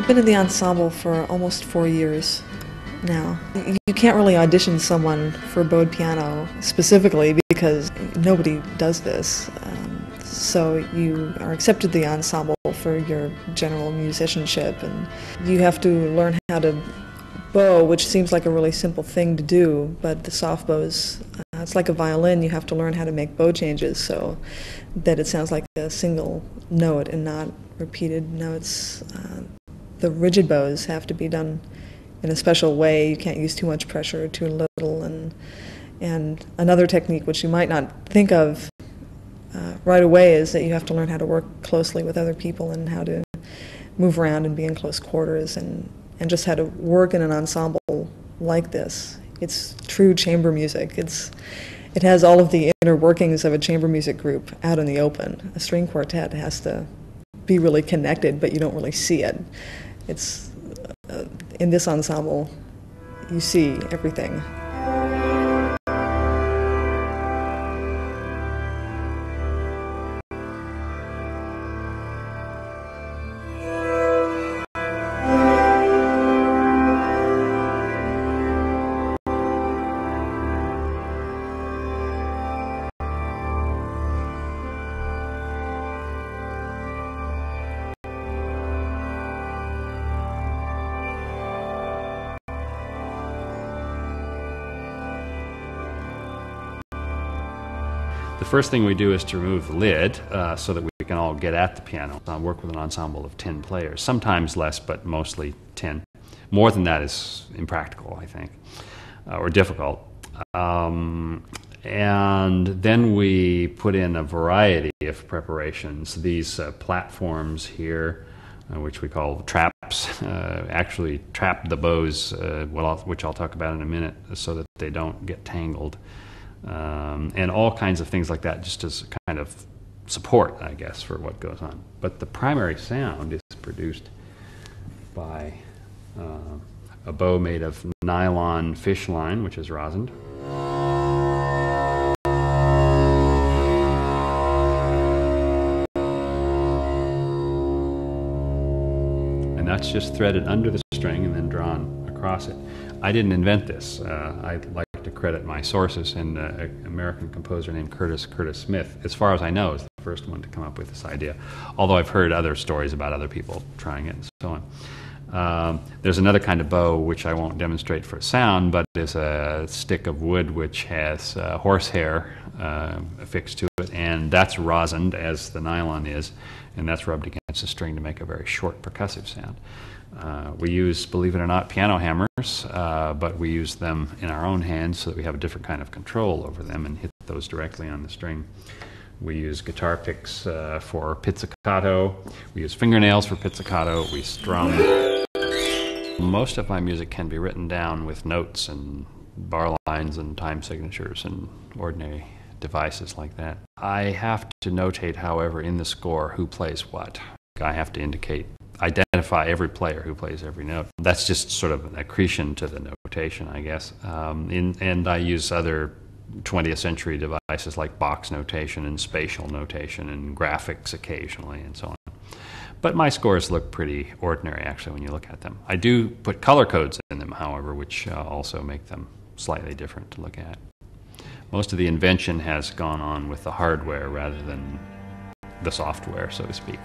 Been in the ensemble for almost 4 years now. You can't really audition someone for bowed piano specifically because nobody does this. So you are accepted to the ensemble for your general musicianship, and you have to learn how to bow, which seems like a really simple thing to do, but the soft bows, it's like a violin. You have to learn how to make bow changes so that it sounds like a single note and not repeated notes. The rigid bows have to be done in a special way. You can't use too much pressure or too little. And another technique which you might not think of right away is that you have to learn how to work closely with other people and how to move around and be in close quarters and just how to work in an ensemble like this. It's true chamber music. It has all of the inner workings of a chamber music group out in the open. A string quartet has to be really connected, but you don't really see it. It's in this ensemble, you see everything. The first thing we do is to remove the lid so that we can all get at the piano. I work with an ensemble of 10 players, sometimes less, but mostly 10. More than that is impractical, I think, or difficult. And then we put in a variety of preparations. These platforms here, which we call traps, actually trap the bows, which I'll talk about in a minute, so that they don't get tangled. And all kinds of things like that, just as a kind of support, I guess, for what goes on. But the primary sound is produced by a bow made of nylon fish line, which is rosined. And that's just threaded under the string and then drawn across it. I didn't invent this. I like to credit my sources in an American composer named Curtis Smith. As far as I know, is the first one to come up with this idea, although I've heard other stories about other people trying it and so on. There's another kind of bow which I won't demonstrate for sound, but is a stick of wood which has horsehair affixed to it, and that's rosined as the nylon is, and that's rubbed against the string to make a very short percussive sound. We use, believe it or not, piano hammers, but we use them in our own hands so that we have a different kind of control over them and hit those directly on the string. We use guitar picks for pizzicato. We use fingernails for pizzicato. We strum. Most of my music can be written down with notes and bar lines and time signatures and ordinary devices like that. I have to notate, however, in the score who plays what. I have to identify every player who plays every note. That's just sort of an accretion to the notation, I guess. And I use other 20th century devices like box notation and spatial notation and graphics occasionally and so on. But my scores look pretty ordinary, actually, when you look at them. I do put color codes in them, however, which also make them slightly different to look at. Most of the invention has gone on with the hardware rather than the software, so to speak.